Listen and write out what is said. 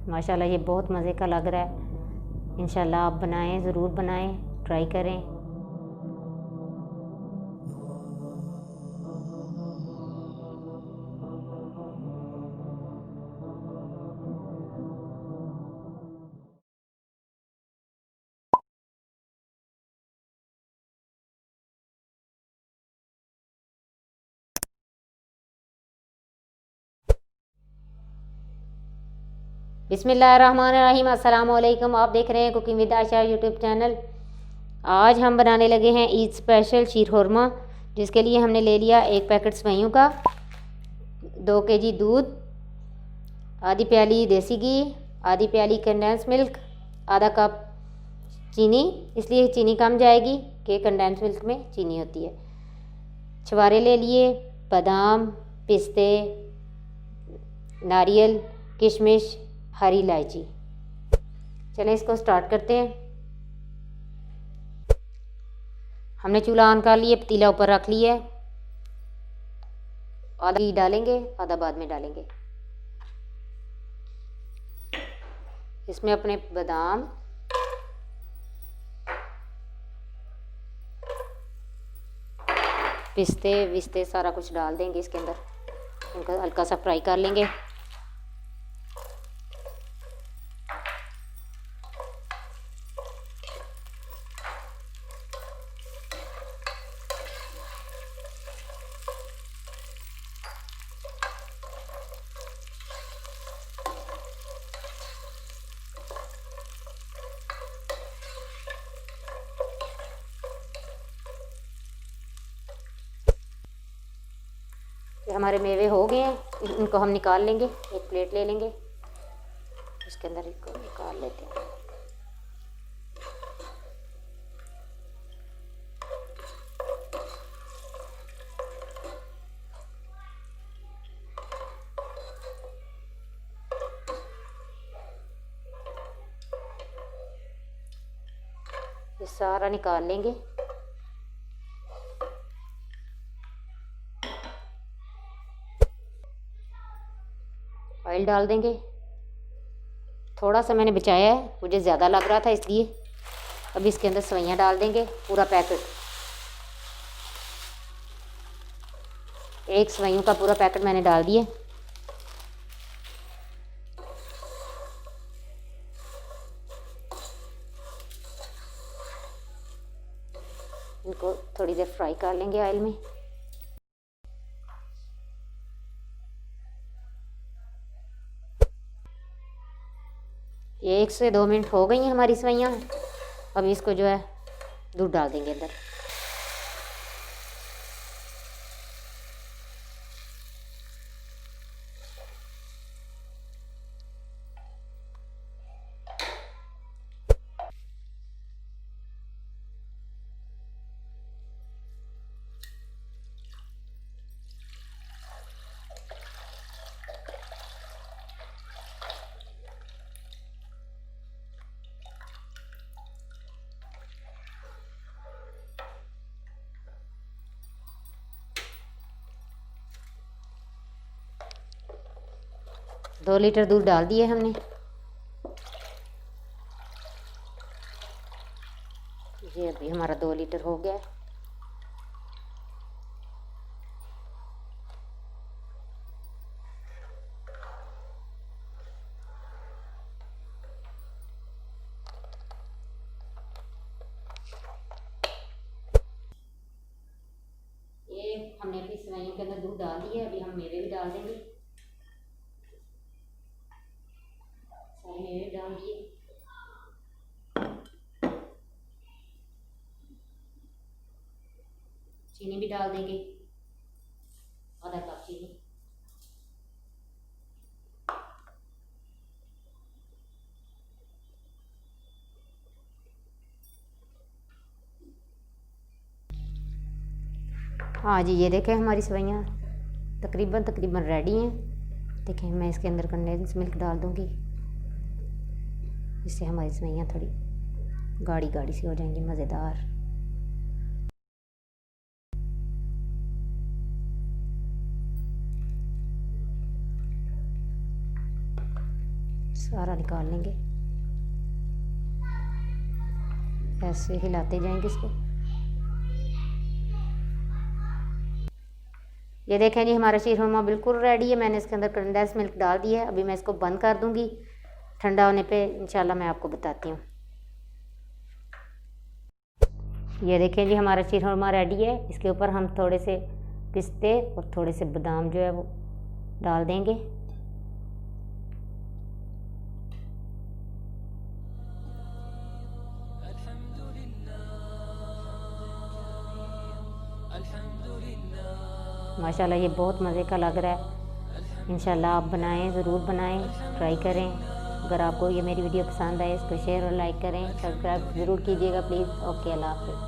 माशाल्लाह ये बहुत मज़े का लग रहा है। इंशाल्लाह आप बनाएं, ज़रूर बनाएं, ट्राई करें। बिस्मिल्लाहिर्रहमानिर्रहीम। अस्सलाम वालेकुम। आप देख रहे हैं cooking with Ayesha YouTube channel. आज हम बनाने लगे हैं ईद स्पेशल शीर खुरमा, जिसके लिए हमने ले लिया 1 पैकेट सेवइयों का, 2 केजी दूध, आधी प्याली देसी घी, आधी प्याली कंडेंस मिल्क, आधा कप चीनी, इसलिए चीनी कम जाएगी कि कंडेंस मिल्क में चीनी होती है। छुहारे ले लिए, बादाम, पिस्ते, नारियल, किशमिश, हरी इलायची। चलें इसको स्टार्ट करते हैं। हमने चूल्हा ऑन कर लिया, पतीला ऊपर रख लिया है। आधा घी डालेंगे, आधा बाद में डालेंगे। इसमें अपने बादाम, पिस्ते विस्ते सारा कुछ डाल देंगे इसके अंदर। इनको हल्का सा फ्राई कर लेंगे। ये हमारे मेवे हो गए हैं, इनको हम निकाल लेंगे। एक प्लेट ले लेंगे, इसके अंदर इनको निकाल लेते हैं। ये सारा निकाल लेंगे। ऑयल डाल देंगे। थोड़ा सा मैंने बचाया है, मुझे ज़्यादा लग रहा था इसलिए। अब इसके अंदर सेवइयाँ डाल देंगे, पूरा पैकेट। 1 सेवइयों का पूरा पैकेट मैंने डाल दिया। इनको थोड़ी देर फ्राई कर लेंगे ऑयल में। ये 1 से 2 मिनट हो गई हैं हमारी सेवइयाँ। अब इसको जो है दूध डाल देंगे अंदर। दो लीटर दूध डाल दिए हमने। ये अभी हमारा 2 लीटर हो गया है। ये हमने अपनी सेवइयों के अंदर दूध डाल दिया। अभी हम मेवे भी डाल देंगे। सारे मेवे डाल दिए। चीनी भी डाल देंगे, आधा कप चीनी। हाँ जी, ये देखें हमारी सेवइयाँ तकरीबन रेडी हैं। देखें, मैं इसके अंदर कंडेंस मिल्क डाल दूँगी, इससे हमारी सेवइयाँ थोड़ी गाढ़ी गाढ़ी सी हो जाएंगी, मज़ेदार। सारा निकाल लेंगे, ऐसे हिलाते जाएंगे इसको। ये देखें जी हमारा शीरखुरमा बिल्कुल रेडी है। मैंने इसके अंदर कंडेंस मिल्क डाल दिया है। अभी मैं इसको बंद कर दूंगी, ठंडा होने पे इंशाल्लाह मैं आपको बताती हूँ। ये देखें जी हमारा शीरखुरमा रेडी है। इसके ऊपर हम थोड़े से पिस्ते और थोड़े से बादाम जो है वो डाल देंगे। माशाल्लाह ये बहुत मज़े का लग रहा है। इंशाल्लाह आप बनाएं, ज़रूर बनाएं, ट्राई करें। अगर आपको ये मेरी वीडियो पसंद आए इसको शेयर और लाइक करें, सब्सक्राइब ज़रूर कीजिएगा प्लीज़। ओके, अल्लाह हाफ़िज़।